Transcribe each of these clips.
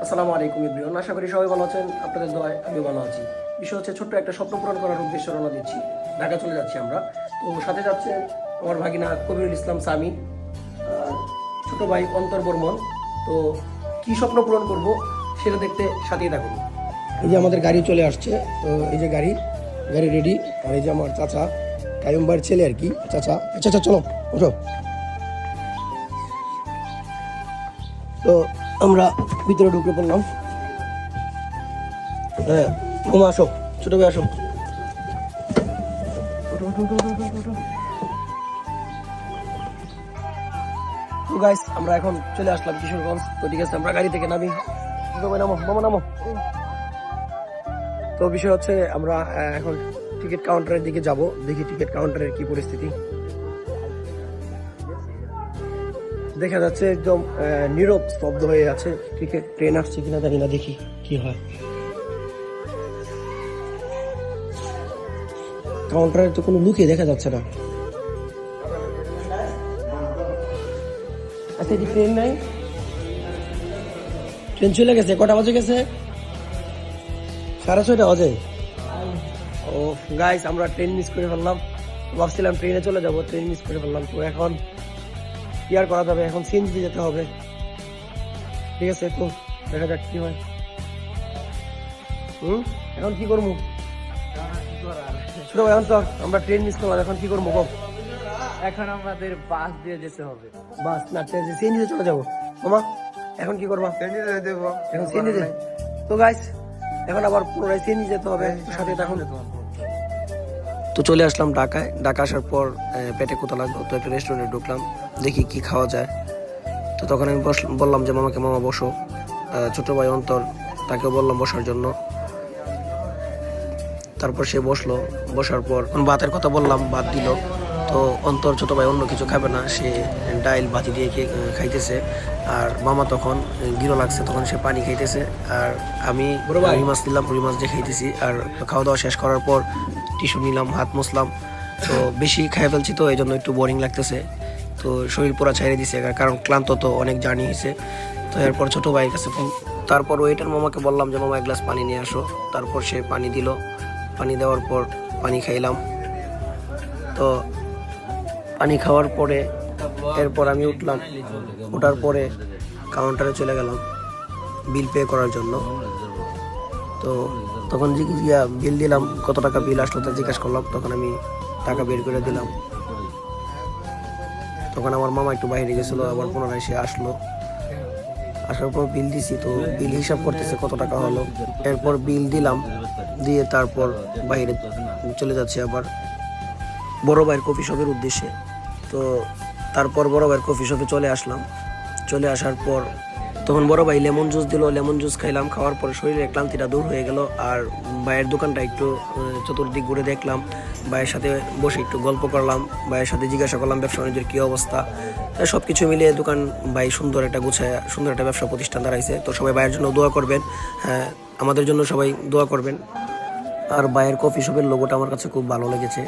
আসসালামু আলাইকুম এভরিওয়ান, আশা করি সবাই ভালো আছেন। আপনাদের দোয়ায় আমি ভালো আছি। বিষয় হচ্ছে ছোট্ট একটা স্বপ্ন পূরণ করার উদ্দেশ্যে রওনা দিচ্ছি। ঢাকা চলে যাচ্ছি আমরা। তো সাথে যাচ্ছে আমার ভাগিনা কবিরুল ইসলাম সামি, আর ছোট ভাই অন্তর বর্মন। তো কি স্বপ্ন পূরণ করব সেটা দেখতে সাথেই থাকুন। এই যে আমাদের গাড়ি চলে আসছে। তো এই যে গাড়ি রেডি। আর এই যে আমার চাচা কায়ুম ভাইয়ের ছেলে আর কি। চাচা চাচা চলো ওঠো। তো আমরা ভিতরে ঢুকে পড়লাম। হ্যাঁ ঘুমা আসো, ছোট ভাই আসো। তো গাইস আমরা এখন চলে আসলাম কিশোরগঞ্জ। তো ঠিক আছে, আমরা গাড়ি থেকে নামি। ছোট ভাই নামো, মামা নামো। তো বিষয় হচ্ছে আমরা এখন টিকিট কাউন্টারের দিকে যাব। দেখি টিকিট কাউন্টারের কি পরিস্থিতি। দেখা যাচ্ছে একদম নীরব স্তব্ধ হয়ে আছে। টিকিট ট্রেন আসছে কিনা জানি না, দেখি কি হয়। কাউন্টারে তো কোনো লুকই দেখা যাচ্ছে না। আচ্ছা এটি ট্রেন নাই, ট্রেন চলে গেছে। কটা বাজে গেছে? 6:30 বাজে। ও গাইস আমরা ট্রেন মিস করে ফেললাম। ভাবছিলাম ট্রেনে চলে যাব, ট্রেন মিস করে ফেললাম। তো এখন কি আর করা যাবে, এখন সিএনজি যেতে হবে। ঠিক আছে, তো দেখা যাক কি হয়। এখন কি করবো ছোট ভাই? এখন তো আমরা ট্রেন মিস করলাম, এখন কি করবো? এখন আমাদের বাস দিয়ে যেতে হবে। বাস না সিএনজিতে চলে যাবো। মামা এখন কি করবা? এখন সিএনজি। তো গাইস এখন আবার পুনরায় সিএনজি যেতে হবে, সাথে তখন। তো চলে আসলাম ঢাকায়। ঢাকা আসার পর পেটে কোথা লাগলো, তো একটা রেস্টুরেন্টে ঢুকলাম, দেখি কি খাওয়া যায়। তো তখন আমি বললাম যে মামাকে, মামা বসো। ছোট ভাই অন্তর, তাকেও বললাম বসার জন্য। তারপর সে বসলো। বসার পর ভাতের কথা বললাম, ভাত দিল। তো অন্তর ছোট ভাই অন্য কিছু খাবে না, সে ডাইল বাতি দিয়ে খাইতেছে। আর মামা তখন গিরো লাগছে, তখন সে পানি খাইতেছে। আর আমি রুই মাছ নিলাম, রুই মাছ দিয়ে খাইতেছি। আর খাওয়া দাওয়া শেষ করার পর টিস্যু নিলাম, হাত মুছলাম। তো বেশি খাই ফেলছি, তো এই জন্য একটু বোরিং লাগতেছে। তো শরীর পুরা ছাইড়ে দিছে, কারণ ক্লান্ত, তো অনেক জার্নি হয়েছে। তো এরপর ছোট ভাইয়ের কাছে তারপর ওয়েটার মামাকে বললাম যে মামা এক গ্লাস পানি নিয়ে আসো। তারপর সে পানি দিল। পানি দেওয়ার পর পানি খাইলাম। তো পানি খাওয়ার পরে এরপর আমি উঠলাম। ওঠার পরে কাউন্টারে চলে গেলাম বিল পে করার জন্য। তো তখন বিল দিলাম, কত টাকা বিল আসলো তা জিজ্ঞাসা করলাম। তখন আমি টাকা বের করে দিলাম। তখন আমার মামা একটু বাইরে গেছিলো, আবার পুনরায় সে আসলো। আসার পর বিল দিছি, তো বিল হিসাব করতেছে কত টাকা হলো। এরপর বিল দিলাম, দিয়ে তারপর বাইরে চলে যাচ্ছে আবার বড় ভাইয়ের কফি শপের উদ্দেশ্যে। তো তারপর বড় ভাইয়ের কফি শপে চলে আসলাম। চলে আসার পর তখন বড় ভাই লেমন জুস দিল, লেমন জুস খাইলাম। খাওয়ার পর শরীরের ক্লান্তিটা দূর হয়ে গেল। আর ভাইয়ের দোকানটা একটু চতুর্দিক ঘুরে দেখলাম, ভাইয়ের সাথে বসে একটু গল্প করলাম, ভাইয়ের সাথে জিজ্ঞাসা করলাম ব্যবসা বাণিজ্যের কী অবস্থা। সব কিছু মিলিয়ে দোকান ভাই সুন্দর একটা গুছায়, সুন্দর একটা ব্যবসা প্রতিষ্ঠান দাঁড়াইছে। তো সবাই ভাইয়ের জন্য দোয়া করবেন, হ্যাঁ আমাদের জন্য সবাই দোয়া করবেন। আর ভাইয়ের কফি শপের লোগোটা আমার কাছে খুব ভালো লেগেছে।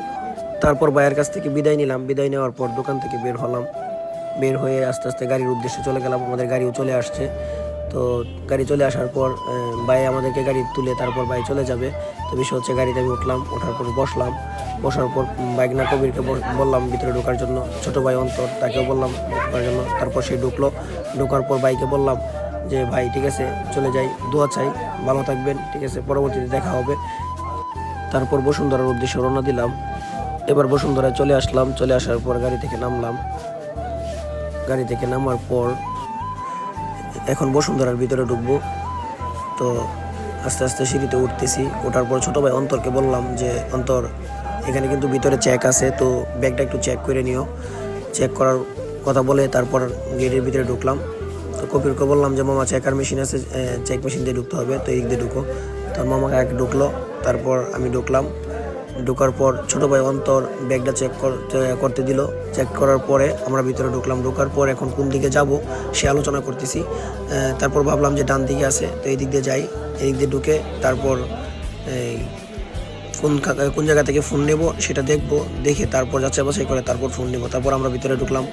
তারপর ভাইয়ের কাছ থেকে বিদায় নিলাম। বিদায় নেওয়ার পর দোকান থেকে বের হলাম। বের হয়ে আস্তে আস্তে গাড়ির উদ্দেশ্যে চলে গেলাম। আমাদের গাড়িও চলে আসছে। তো গাড়ি চলে আসার পর ভাই আমাদেরকে গাড়ি তুলে তারপর ভাই চলে যাবে। তো বিষয় হচ্ছে গাড়িতে আমি উঠলাম, ওঠার পর বসলাম। বসার পর বাইকনা কবিরকে বললাম ভিতরে ঢোকার জন্য। ছোট ভাই অন্তর, তাকেও বললাম ঢোকার জন্য। তারপর সে ঢুকলো। ঢোকার পর ভাইকে বললাম যে ভাই ঠিক আছে চলে যাই, দোয়া চাই, ভালো থাকবেন, ঠিক আছে পরবর্তীতে দেখা হবে। তারপর বসুন্ধরার উদ্দেশ্যে রওনা দিলাম। এবার বসুন্ধরায় চলে আসলাম। চলে আসার পর গাড়ি থেকে নামলাম। গাড়ি থেকে নামার পর এখন বসুন্ধরার ভিতরে ঢুকবো। তো আস্তে আস্তে সিঁড়িতে উঠতেছি। ওঠার পর ছোটো ভাই অন্তরকে বললাম যে অন্তর, এখানে কিন্তু ভিতরে চেক আছে, তো ব্যাগটা একটু চেক করে নিও। চেক করার কথা বলে তারপর গেটের ভিতরে ঢুকলাম। তো কবিরকে বললাম যে মামা চেকার মেশিন আছে, চেক মেশিন দিয়ে ঢুকতে হবে, তো এই দিক দিয়ে ঢুকো। তোর মামাকে আগে ঢুকলো, তারপর আমি ঢুকলাম। ঢোকার পর ছোটো ভাই অন্তর ব্যাগটা চেক করতে দিল। চেক করার পরে আমরা ভিতরে ঢুকলাম। ঢোকার পর এখন কোন দিকে যাব সে আলোচনা করতেছি। তারপর ভাবলাম যে ডান দিকে আছে, তো এই দিক দিয়ে যাই। এই দিক দিয়ে ঢুকে তারপর এই কোন জায়গা থেকে ফোন নেব সেটা দেখবো, দেখে তারপর যাচাই বাছাই করে তারপর ফোন নেব। তারপর আমরা ভিতরে ঢুকলাম,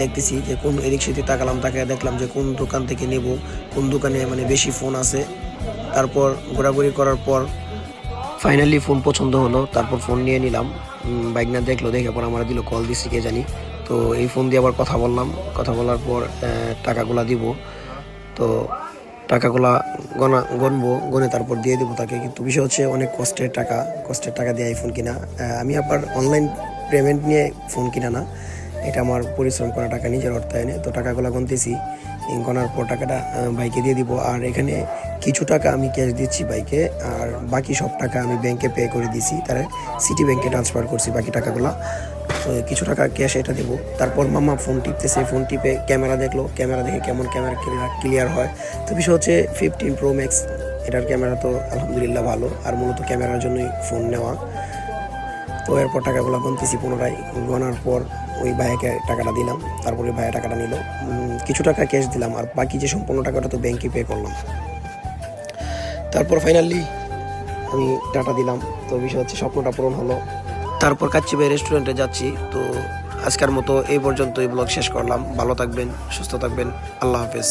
দেখতেছি যে কোন এদিক সেদিক তাকালাম, তাকে দেখলাম যে কোন দোকান থেকে নেব, কোন দোকানে মানে বেশি ফোন আছে। তারপর ঘোরাঘুরি করার পর ফাইনালি ফোন পছন্দ হলো, তারপর ফোন নিয়ে নিলাম। বাইক না দেখলো, দেখে পর আমরা দিল, কল দিছি কে জানি। তো এই ফোন দিয়ে আবার কথা বললাম, কথা বলার পর টাকাগুলা দিব। তো টাকাগুলা গণবো, গনে তারপর দিয়ে দেবো তাকে। কিন্তু বিষয় হচ্ছে অনেক কষ্টের টাকা দিয়ে আইফোন কিনা। আমি আবার অনলাইন পেমেন্ট নিয়ে ফোন কিনা না, এটা আমার পরিশ্রম করা টাকা, নিজের অর্থায়নে। তো টাকাগুলো গনতেছি, গনার পর টাকাটা বাইকে দিয়ে দিব। আর এখানে কিছু টাকা আমি ক্যাশ দিচ্ছি বাইকে, আর বাকি সব টাকা আমি ব্যাংকে পে করে দিছি, তারা সিটি ব্যাংকে ট্রান্সফার করছি বাকি টাকাগুলো। কিছু টাকা ক্যাশ এটা দেবো। তারপর মামা ফোন টিপতেছে, ফোন টিপে ক্যামেরা দেখলো, ক্যামেরা দেখে কেমন ক্যামেরা ক্লিয়ার হয়। তো বিষয় হচ্ছে 15 Pro Max, এটার ক্যামেরা তো আলহামদুলিল্লাহ ভালো, আর মূলত ক্যামেরার জন্যই ফোন নেওয়া। তো এরপর টাকাগুলো গুনতেছি পুনরায়, গনার পর ওই ভাইয়াকে টাকাটা দিলাম। তারপরে ভাইয়া টাকাটা নিল, কিছু টাকা ক্যাশ দিলাম, আর বাকি যে সম্পূর্ণ টাকাটা তো ব্যাংকে পে করলাম। তারপর ফাইনালি আমি টাটা দিলাম। তো বিষয় হচ্ছে স্বপ্নটা পূরণ হলো। তারপর কাচ্চি ভাই রেস্টুরেন্টে যাচ্ছি। তো আজকের মতো এই পর্যন্তই ব্লগ শেষ করলাম। ভালো থাকবেন, সুস্থ থাকবেন, আল্লাহ হাফেজ।